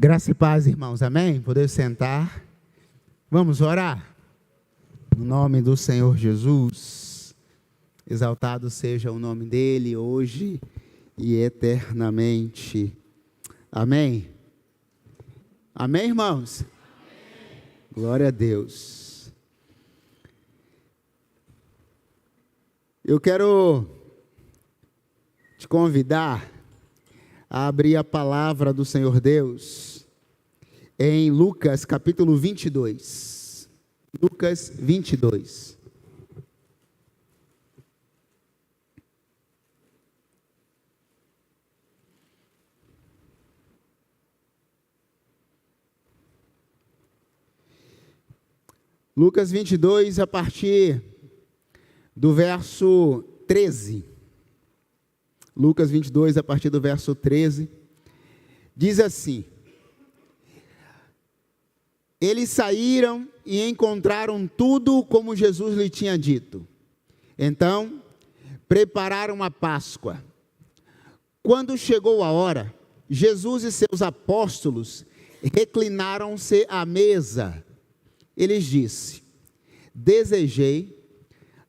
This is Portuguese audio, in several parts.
Graça e paz, irmãos, amém? Podemos sentar. Vamos orar? No nome do Senhor Jesus, exaltado seja o nome dEle, hoje e eternamente. Amém? Amém, irmãos? Amém. Glória a Deus. Eu quero te convidar a abrir a palavra do Senhor Deus em Lucas capítulo 22. Lucas 22. Lucas 22, a partir do verso 13. Lucas 22, a partir do verso 13, diz assim: Eles saíram e encontraram tudo como Jesus lhe tinha dito. Então, prepararam a Páscoa. Quando chegou a hora, Jesus e seus apóstolos reclinaram-se à mesa. Ele disse: Desejei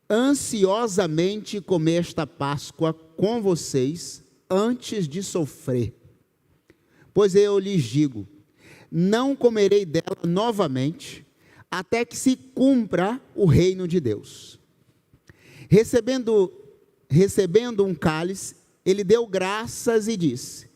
ansiosamente comer esta Páscoa com vocês antes de sofrer. Pois eu lhes digo, não comerei dela novamente, até que se cumpra o reino de Deus. Recebendo um cálice, ele deu graças e disse: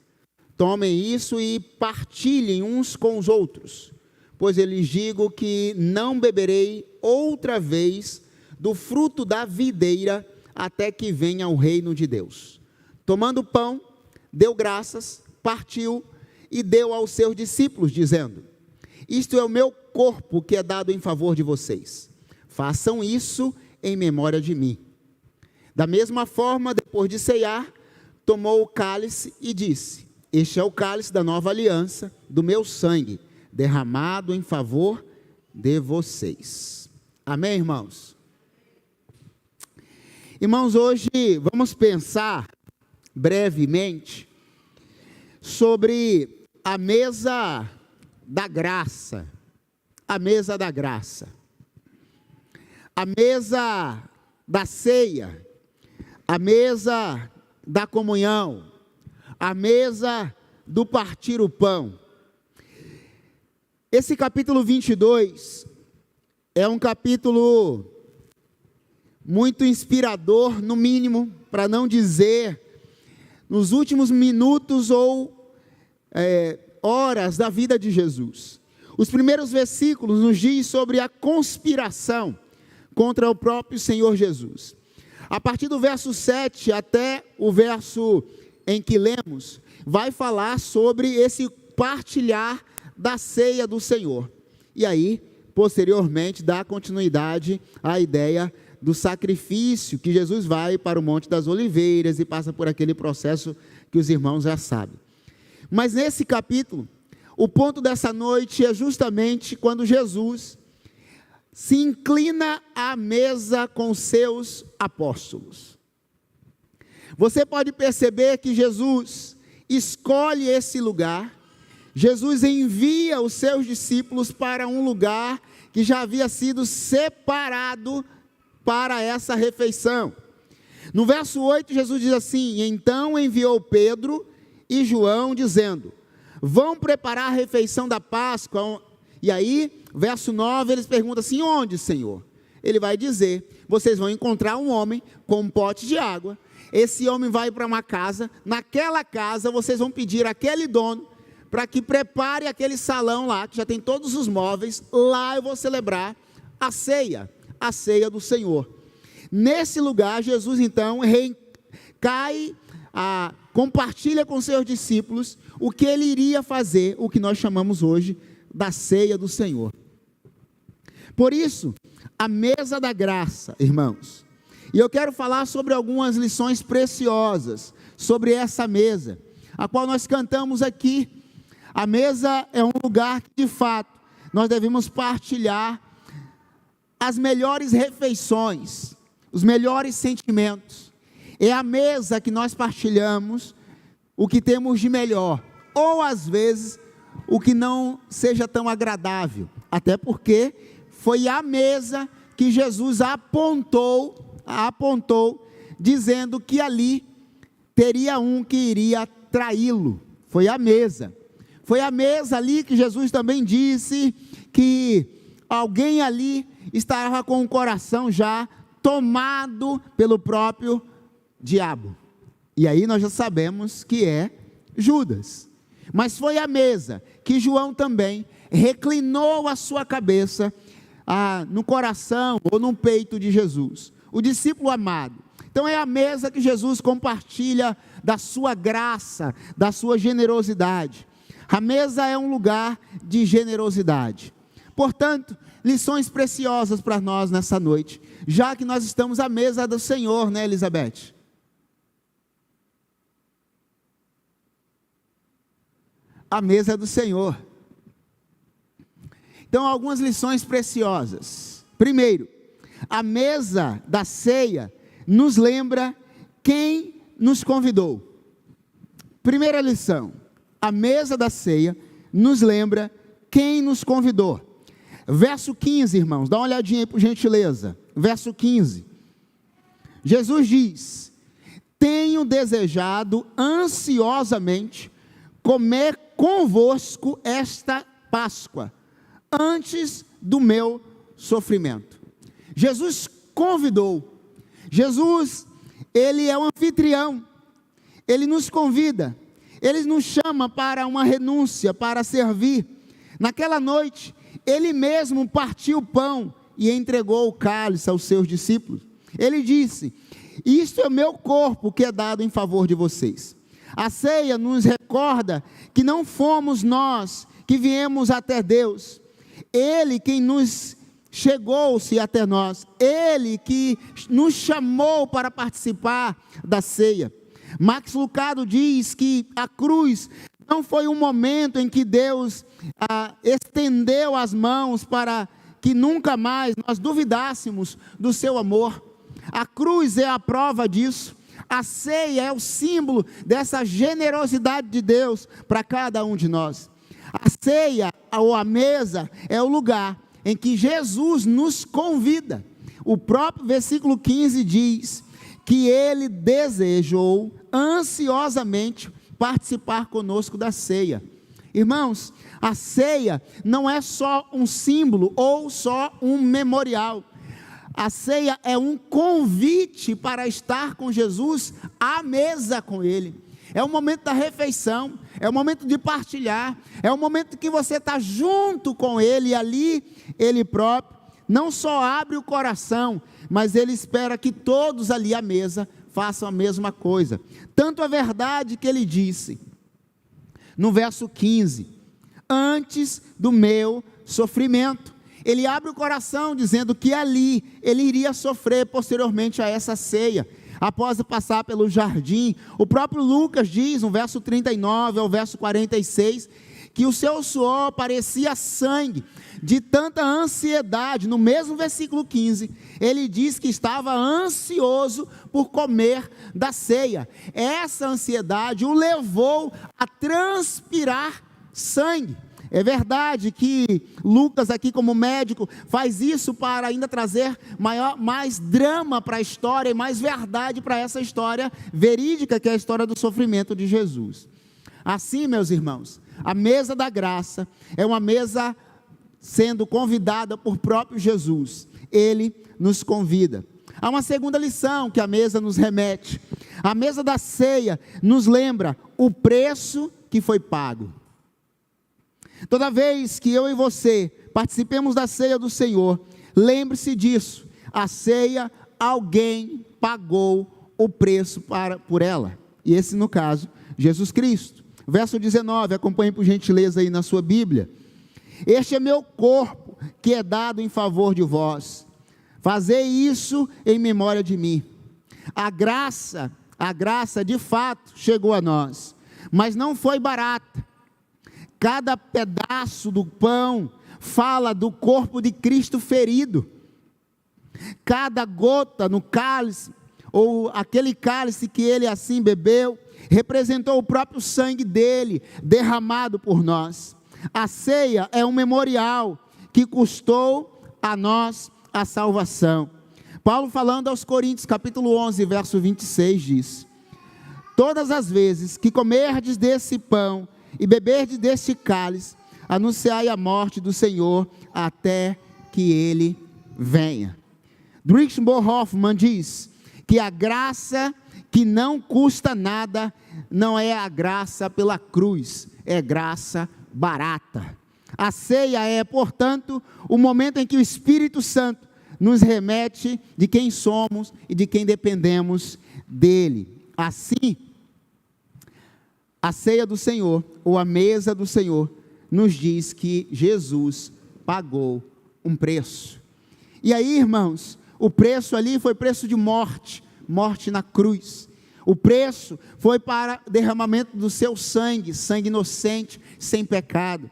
Tomem isso e partilhem uns com os outros, pois eu lhes digo que não beberei outra vez do fruto da videira, até que venha o reino de Deus. Tomando o pão, deu graças, partiu e deu aos seus discípulos, dizendo: Isto é o meu corpo que é dado em favor de vocês. Façam isso em memória de mim. Da mesma forma, depois de ceiar, tomou o cálice e disse: Este é o cálice da nova aliança, do meu sangue, derramado em favor de vocês. Amém, irmãos? Irmãos, hoje vamos pensar brevemente sobre a mesa da graça. A mesa da graça. A mesa da ceia. A mesa da comunhão. A mesa do partir o pão. Esse capítulo 22 é um capítulo muito inspirador, no mínimo, para não dizer nos últimos minutos ou horas da vida de Jesus. Os primeiros versículos nos diz sobre a conspiração contra o próprio Senhor Jesus. A partir do verso 7 até o verso em que lemos, vai falar sobre esse partilhar da ceia do Senhor. E aí, posteriormente, dá continuidade à ideia do sacrifício, que Jesus vai para o Monte das Oliveiras e passa por aquele processo que os irmãos já sabem. Mas nesse capítulo, o ponto dessa noite é justamente quando Jesus se inclina à mesa com seus apóstolos. Você pode perceber que Jesus escolhe esse lugar. Jesus envia os seus discípulos para um lugar que já havia sido separado para essa refeição. No verso 8, Jesus diz assim: Então enviou Pedro e João, dizendo: Vão preparar a refeição da Páscoa. E aí, verso 9, eles perguntam assim: Onde, Senhor? Ele vai dizer: Vocês vão encontrar um homem com um pote de água. Esse homem vai para uma casa. Naquela casa, vocês vão pedir àquele dono para que prepare aquele salão lá, que já tem todos os móveis. Lá eu vou celebrar a ceia do Senhor. Nesse lugar, Jesus então compartilha com seus discípulos o que ele iria fazer, o que nós chamamos hoje da ceia do Senhor. Por isso, a mesa da graça, irmãos. E eu quero falar sobre algumas lições preciosas sobre essa mesa, a qual nós cantamos aqui. A mesa é um lugar que, de fato, nós devemos partilhar as melhores refeições, os melhores sentimentos. É a mesa que nós partilhamos o que temos de melhor, ou às vezes o que não seja tão agradável, até porque foi a mesa que Jesus apontou, dizendo que ali teria um que iria traí-lo. Foi a mesa ali que Jesus também disse que alguém ali estava com o coração já tomado pelo próprio diabo. E aí nós já sabemos que é Judas. Mas foi a mesa que João também reclinou a sua cabeça no coração ou no peito de Jesus, o discípulo amado. Então é a mesa que Jesus compartilha da sua graça, da sua generosidade. A mesa é um lugar de generosidade. Portanto, lições preciosas para nós nessa noite, já que nós estamos à mesa do Senhor, né, Elizabeth? A mesa do Senhor. Então, algumas lições preciosas. Primeiro, a mesa da ceia nos lembra quem nos convidou. Primeira lição, a mesa da ceia nos lembra quem nos convidou. Verso 15, irmãos, dá uma olhadinha aí por gentileza. Verso 15. Jesus diz: tenho desejado ansiosamente comer convosco esta Páscoa, antes do meu sofrimento. Jesus convidou. Jesus, ele é um anfitrião. Ele nos convida. Ele nos chama para uma renúncia, para servir. Naquela noite, ele mesmo partiu o pão e entregou o cálice aos seus discípulos. Ele disse: isto é o meu corpo que é dado em favor de vocês. A ceia nos recorda que não fomos nós que viemos até Deus. Ele quem nos chegou-se até nós. Ele que nos chamou para participar da ceia. Max Lucado diz que a cruz não foi um momento em que Deus estendeu as mãos para que nunca mais nós duvidássemos do seu amor. A cruz é a prova disso. A ceia é o símbolo dessa generosidade de Deus para cada um de nós. A ceia ou a mesa é o lugar em que Jesus nos convida. O próprio versículo 15 diz que ele desejou ansiosamente participar conosco da ceia. Irmãos, a ceia não é só um símbolo ou só um memorial. A ceia é um convite para estar com Jesus à mesa com Ele. É o momento da refeição, é o momento de partilhar, é o momento que você está junto com Ele, e ali Ele próprio não só abre o coração, mas Ele espera que todos ali à mesa façam a mesma coisa. Tanto a verdade que Ele disse, no verso 15, antes do meu sofrimento. Ele abre o coração dizendo que ali ele iria sofrer posteriormente a essa ceia, após passar pelo jardim. O próprio Lucas diz, no verso 39 ao verso 46, que o seu suor parecia sangue, de tanta ansiedade. No mesmo versículo 15, ele diz que estava ansioso por comer da ceia. Essa ansiedade o levou a transpirar sangue. É verdade que Lucas aqui como médico faz isso para ainda trazer mais drama para a história e mais verdade para essa história verídica que é a história do sofrimento de Jesus. Assim, meus irmãos, a mesa da graça é uma mesa sendo convidada por próprio Jesus. Ele nos convida. Há uma segunda lição que a mesa nos remete. A mesa da ceia nos lembra o preço que foi pago. Toda vez que eu e você participemos da ceia do Senhor, lembre-se disso. A ceia, alguém pagou o preço por ela. E esse, no caso, Jesus Cristo. Verso 19, acompanhe por gentileza aí na sua Bíblia. Este é meu corpo que é dado em favor de vós. Fazei isso em memória de mim. A graça de fato chegou a nós, mas não foi barata. Cada pedaço do pão fala do corpo de Cristo ferido. Cada gota no cálice ou aquele cálice que ele assim bebeu, representou o próprio sangue dele, derramado por nós. A ceia é um memorial que custou a nós a salvação. Paulo, falando aos Coríntios, capítulo 11, verso 26, diz: todas as vezes que comerdes desse pão e beberdes deste cálice, anunciai a morte do Senhor até que ele venha. Dietrich Bonhoeffer diz que a graça que não custa nada não é a graça pela cruz, é graça barata. A ceia é, portanto, o momento em que o Espírito Santo nos remete de quem somos e de quem dependemos dele. Assim, a ceia do Senhor, ou a mesa do Senhor, nos diz que Jesus pagou um preço. E aí, irmãos, o preço ali foi preço de morte, morte na cruz. O preço foi para derramamento do seu sangue, sangue inocente, sem pecado.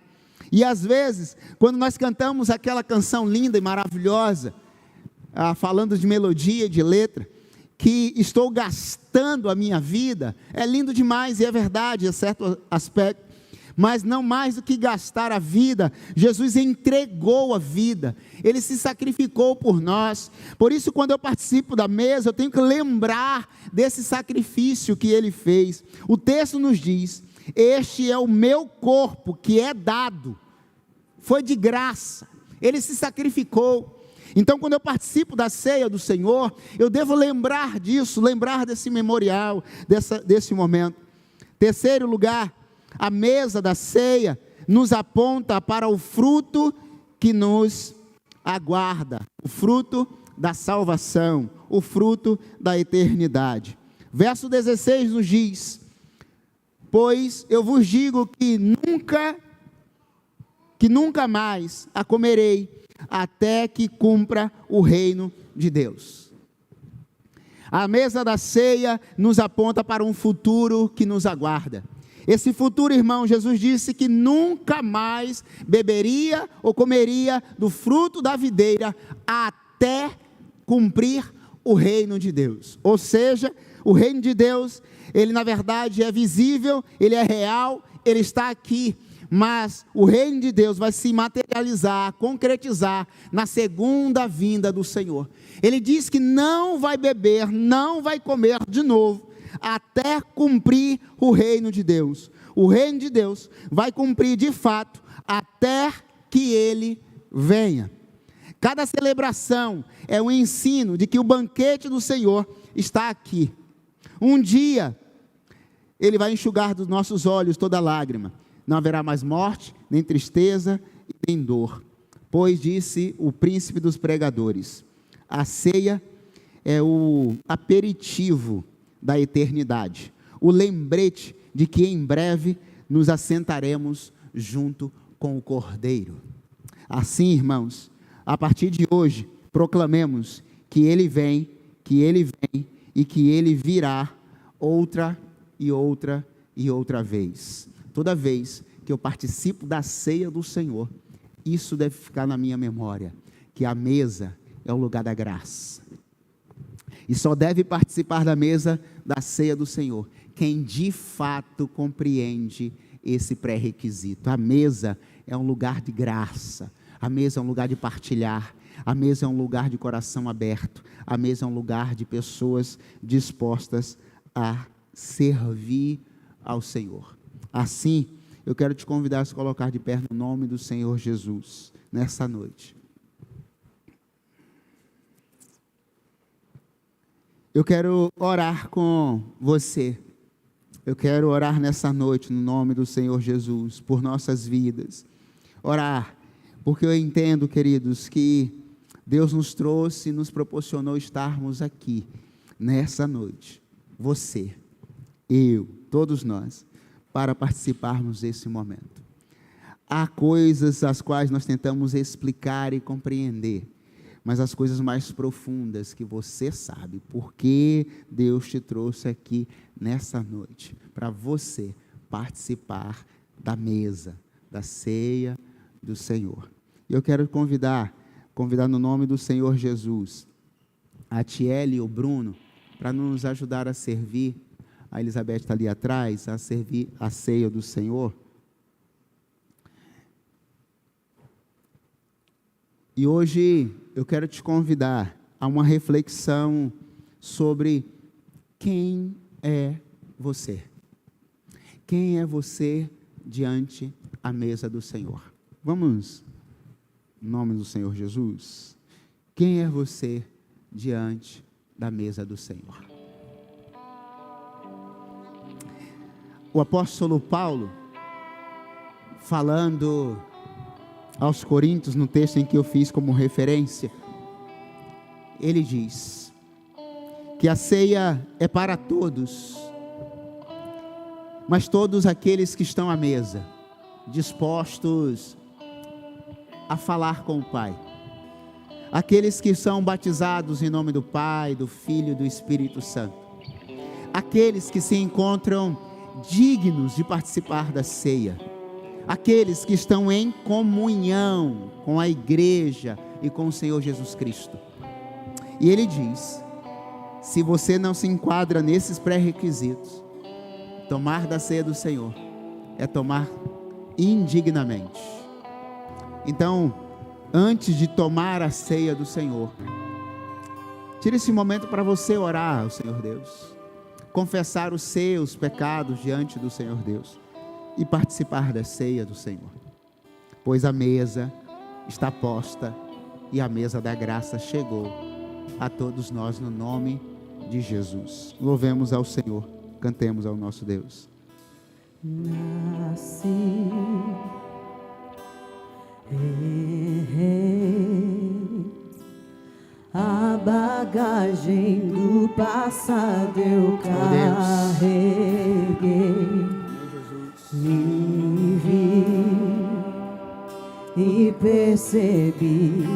E às vezes, quando nós cantamos aquela canção linda e maravilhosa, falando de melodia, de letra, que estou gastando a minha vida, é lindo demais e é verdade, em certo aspecto, mas não mais do que gastar a vida, Jesus entregou a vida, ele se sacrificou por nós. Por isso, quando eu participo da mesa, eu tenho que lembrar desse sacrifício que ele fez. O texto nos diz: este é o meu corpo que é dado, foi de graça, ele se sacrificou. Então, quando eu participo da ceia do Senhor, eu devo lembrar disso, lembrar desse memorial, desse momento. Terceiro lugar, a mesa da ceia nos aponta para o fruto que nos aguarda, o fruto da salvação, o fruto da eternidade. Verso 16 nos diz: pois eu vos digo que nunca mais a comerei, até que cumpra o reino de Deus. A mesa da ceia nos aponta para um futuro que nos aguarda. Esse futuro, irmão, Jesus disse que nunca mais beberia ou comeria do fruto da videira até cumprir o reino de Deus. Ou seja, o reino de Deus, ele na verdade é visível, ele é real, ele está aqui. Mas o reino de Deus vai se materializar, concretizar na segunda vinda do Senhor. Ele diz que não vai beber, não vai comer de novo, até cumprir o reino de Deus. O reino de Deus vai cumprir de fato, até que ele venha. Cada celebração é um ensino de que o banquete do Senhor está aqui. Um dia, ele vai enxugar dos nossos olhos toda lágrima. Não haverá mais morte, nem tristeza, nem dor. Pois disse o príncipe dos pregadores: a ceia é o aperitivo da eternidade, o lembrete de que em breve nos assentaremos junto com o Cordeiro. Assim, irmãos, a partir de hoje, proclamemos que Ele vem e que Ele virá outra e outra e outra vez. Toda vez que eu participo da ceia do Senhor, isso deve ficar na minha memória, que a mesa é o lugar da graça. E só deve participar da mesa da ceia do Senhor quem de fato compreende esse pré-requisito. A mesa é um lugar de graça, a mesa é um lugar de partilhar, a mesa é um lugar de coração aberto, a mesa é um lugar de pessoas dispostas a servir ao Senhor. Assim, eu quero te convidar a se colocar de pé no nome do Senhor Jesus, nessa noite. Eu quero orar com você. Eu quero orar nessa noite no nome do Senhor Jesus, por nossas vidas. Orar, porque eu entendo, queridos, que Deus nos trouxe e nos proporcionou estarmos aqui, nessa noite. Você, eu, todos nós, para participarmos desse momento. Há coisas as quais nós tentamos explicar e compreender, mas as coisas mais profundas que você sabe, porque Deus te trouxe aqui nessa noite, para você participar da mesa, da ceia do Senhor. E eu quero convidar no nome do Senhor Jesus, a Tiele e o Bruno, para nos ajudar a servir. A Elizabeth está ali atrás, a servir a ceia do Senhor. E hoje eu quero te convidar a uma reflexão sobre quem é você. Quem é você diante da mesa do Senhor? Vamos, em nome do Senhor Jesus. Quem é você diante da mesa do Senhor? O apóstolo Paulo, falando aos Coríntios, no texto em que eu fiz como referência, ele diz que a ceia é para todos, mas todos aqueles que estão à mesa, dispostos a falar com o Pai, aqueles que são batizados em nome do Pai, do Filho e do Espírito Santo, aqueles que se encontram dignos de participar da ceia, aqueles que estão em comunhão com a igreja e com o Senhor Jesus Cristo. E ele diz: se você não se enquadra nesses pré-requisitos, tomar da ceia do Senhor é tomar indignamente. Então, antes de tomar a ceia do Senhor, tire esse momento para você orar ao Senhor Deus, confessar os seus pecados diante do Senhor Deus e participar da ceia do Senhor, pois a mesa está posta e a mesa da graça chegou a todos nós no nome de Jesus. Louvemos ao Senhor, cantemos ao nosso Deus. Nasci, a bagagem do passado eu carreguei, me vi e percebi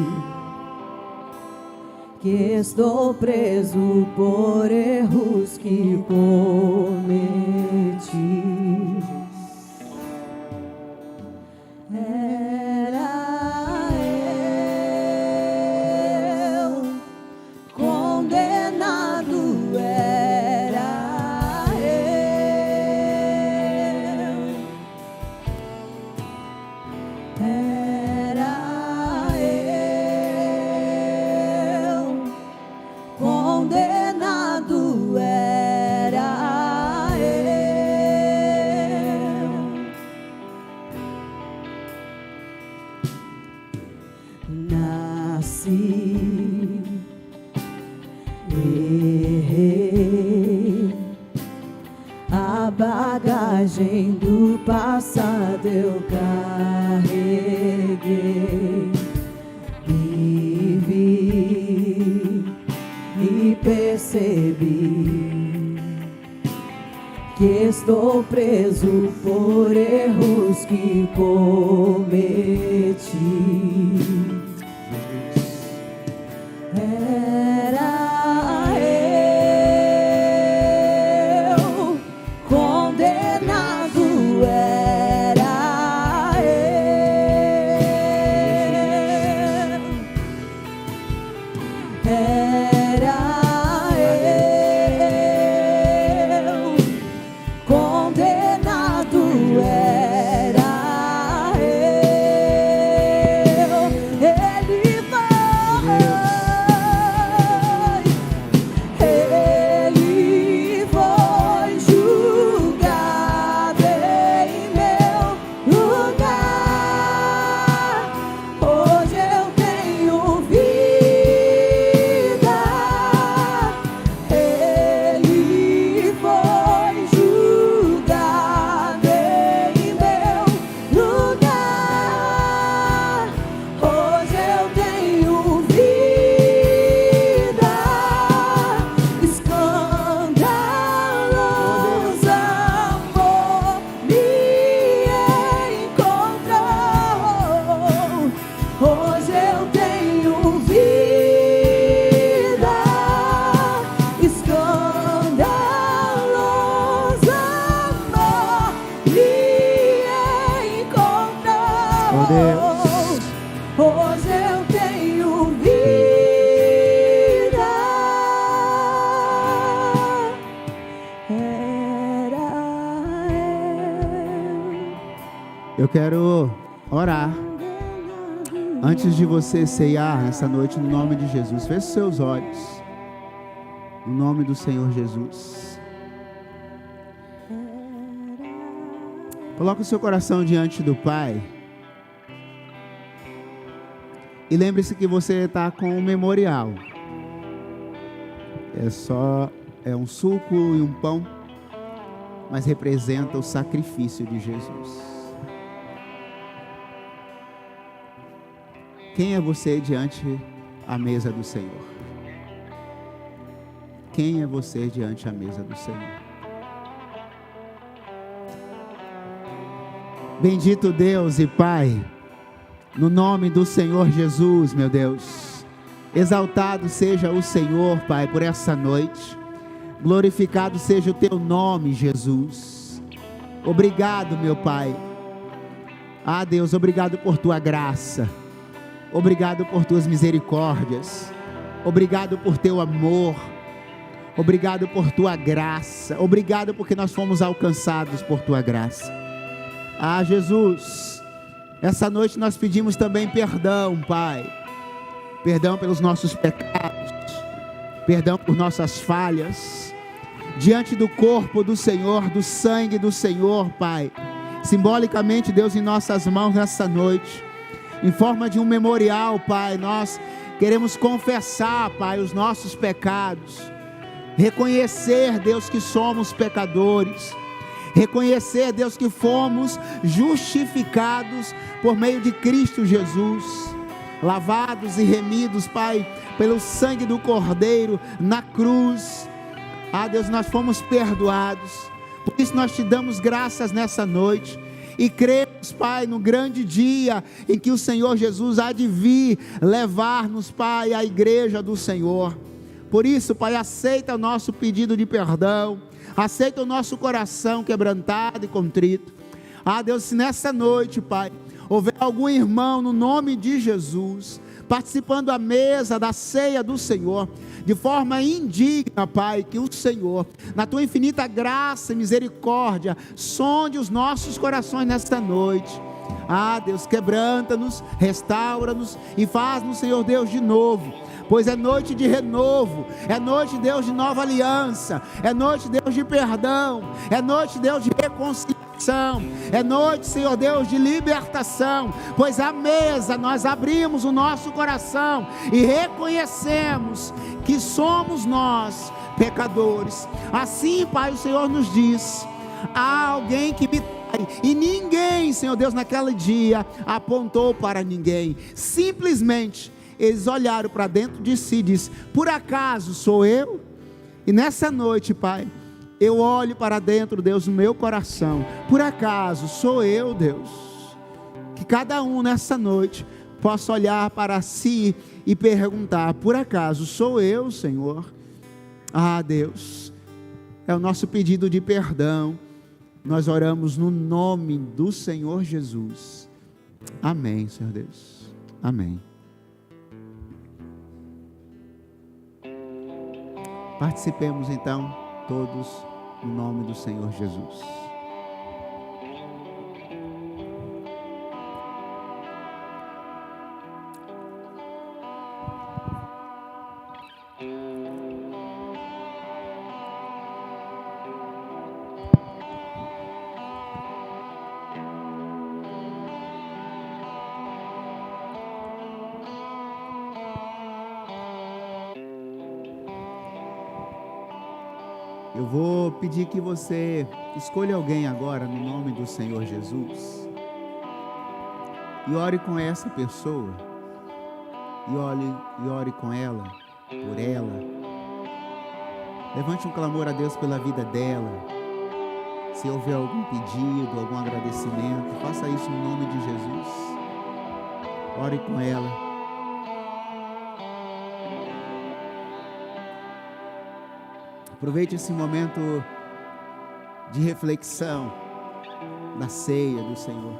que estou preso por erros que cometi. A bagagem do passado eu carreguei, e vi e percebi que estou preso por erros que cometi. Hoje eu tenho vida. Eu quero orar antes de você ceiar nessa noite, no nome de Jesus. Feche seus olhos, no nome do Senhor Jesus. Coloque o seu coração diante do Pai. E lembre-se que você está com um memorial. É um suco e um pão, mas representa o sacrifício de Jesus. Quem é você diante a mesa do Senhor? Quem é você diante a mesa do Senhor? Bendito Deus e Pai, no nome do Senhor Jesus, meu Deus, exaltado seja o Senhor, Pai, por essa noite, glorificado seja o Teu nome, Jesus. Obrigado, meu Pai. Ah, Deus, obrigado por Tua graça, obrigado por Tuas misericórdias, obrigado por Teu amor, obrigado por Tua graça, obrigado porque nós fomos alcançados por Tua graça. Ah, Jesus, essa noite nós pedimos também perdão, Pai, perdão pelos nossos pecados, perdão por nossas falhas, diante do corpo do Senhor, do sangue do Senhor, Pai, simbolicamente, Deus, em nossas mãos nessa noite, em forma de um memorial, Pai, nós queremos confessar, Pai, os nossos pecados, reconhecer, Deus, que somos pecadores, reconhecer, Deus, que fomos justificados por meio de Cristo Jesus, lavados e remidos, Pai, pelo sangue do Cordeiro na cruz. Ah, Deus, nós fomos perdoados, por isso nós te damos graças nessa noite, e cremos, Pai, no grande dia em que o Senhor Jesus há de vir levar-nos, Pai, à igreja do Senhor. Por isso, Pai, aceita o nosso pedido de perdão, aceita o nosso coração quebrantado e contrito. Ah, Deus, se nessa noite, Pai, houver algum irmão no nome de Jesus, participando da mesa, da ceia do Senhor, de forma indigna, Pai, que o Senhor, na Tua infinita graça e misericórdia, sonde os nossos corações nesta noite. Ah, Deus, quebranta-nos, restaura-nos e faz-nos, Senhor Deus, de novo, pois é noite de renovo, é noite, Deus, de nova aliança, é noite, Deus, de perdão, é noite, Deus, de reconciliação, é noite, Senhor Deus, de libertação, pois à mesa nós abrimos o nosso coração e reconhecemos que somos nós pecadores. Assim, Pai, o Senhor nos diz: há alguém que me trai, e ninguém, Senhor Deus, naquele dia apontou para ninguém, simplesmente eles olharam para dentro de si e disseram: por acaso sou eu? E nessa noite, Pai, eu olho para dentro, Deus, no meu coração: por acaso sou eu, Deus? Que cada um nessa noite possa olhar para si e perguntar: por acaso sou eu, Senhor? Ah, Deus, é o nosso pedido de perdão. Nós oramos no nome do Senhor Jesus. Amém, Senhor Deus. Amém. Participemos então todos no nome do Senhor Jesus. Eu vou pedir que você escolha alguém agora no nome do Senhor Jesus e ore com essa pessoa, e ore com ela, por ela. Levante um clamor a Deus pela vida dela. Se houver algum pedido, algum agradecimento, faça isso no nome de Jesus. Ore com ela. Aproveite esse momento de reflexão da ceia do Senhor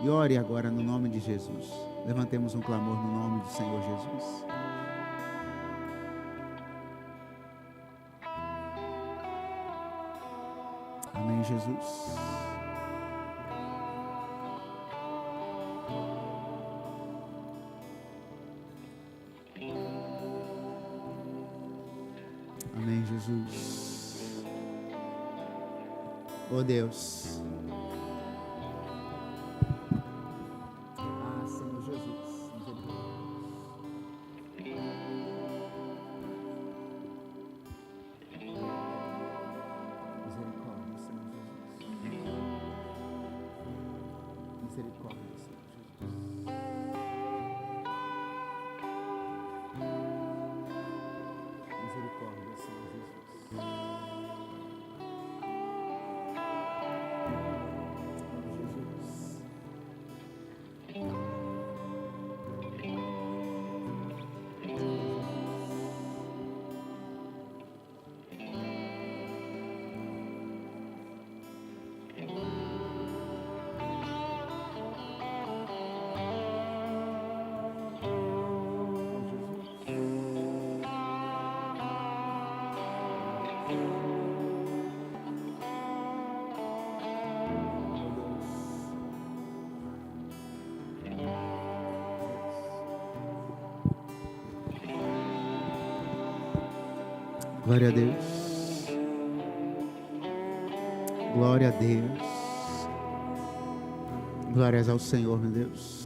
e ore agora no nome de Jesus. Levantemos um clamor no nome do Senhor Jesus. Amém, Jesus. Oh Deus. Ah, Senhor Jesus. Misericórdia, Senhor Jesus. Misericórdia, Senhor Jesus. Misericórdia, Senhor Jesus. Glória a Deus. Glória a Deus. Glórias ao Senhor, meu Deus.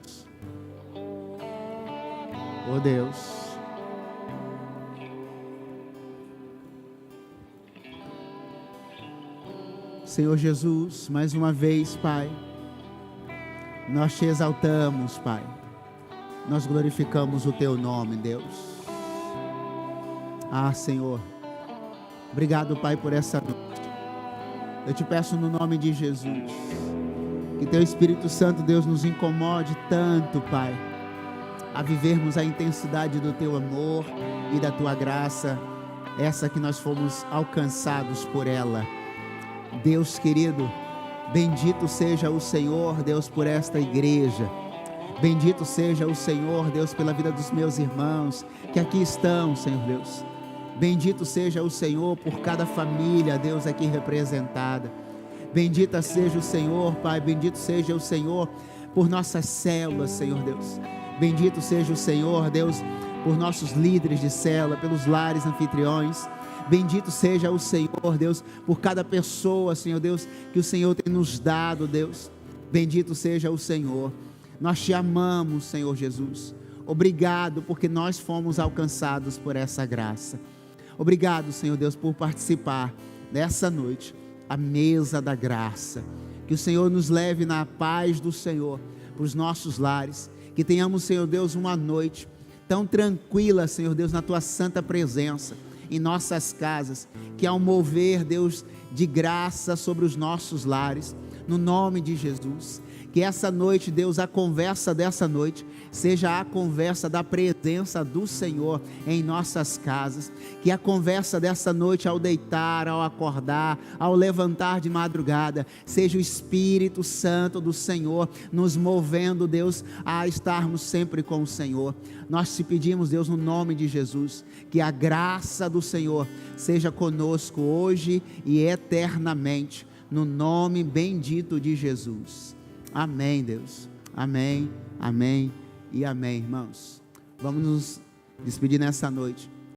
Oh Deus. Senhor Jesus, mais uma vez, Pai, nós te exaltamos, Pai. Nós glorificamos o teu nome, Deus. Ah, Senhor. Obrigado, Pai, por essa noite. Eu te peço no nome de Jesus, que teu Espírito Santo, Deus, nos incomode tanto, Pai, a vivermos a intensidade do teu amor e da tua graça, essa que nós fomos alcançados por ela. Deus querido, bendito seja o Senhor, Deus, por esta igreja. Bendito seja o Senhor, Deus, pela vida dos meus irmãos que aqui estão, Senhor Deus. Bendito seja o Senhor por cada família, Deus, aqui representada. Bendita seja o Senhor, Pai, bendito seja o Senhor por nossas células, Senhor Deus. Bendito seja o Senhor, Deus, por nossos líderes de célula, pelos lares anfitriões. Bendito seja o Senhor, Deus, por cada pessoa, Senhor Deus, que o Senhor tem nos dado, Deus. Bendito seja o Senhor. Nós te amamos, Senhor Jesus. Obrigado, porque nós fomos alcançados por essa graça. Obrigado, Senhor Deus, por participar nessa noite, a mesa da graça. Que o Senhor nos leve na paz do Senhor para os nossos lares. Que tenhamos, Senhor Deus, uma noite tão tranquila, Senhor Deus, na tua santa presença, em nossas casas. Que ao mover, Deus, de graça sobre os nossos lares, no nome de Jesus. Que essa noite, Deus, a conversa dessa noite seja a conversa da presença do Senhor em nossas casas. Que a conversa dessa noite, ao deitar, ao acordar, ao levantar de madrugada, seja o Espírito Santo do Senhor nos movendo, Deus, a estarmos sempre com o Senhor. Nós te pedimos, Deus, no nome de Jesus, que a graça do Senhor seja conosco hoje e eternamente, no nome bendito de Jesus. Amém, Deus. Amém, amém e amém, irmãos. Vamos nos despedir nessa noite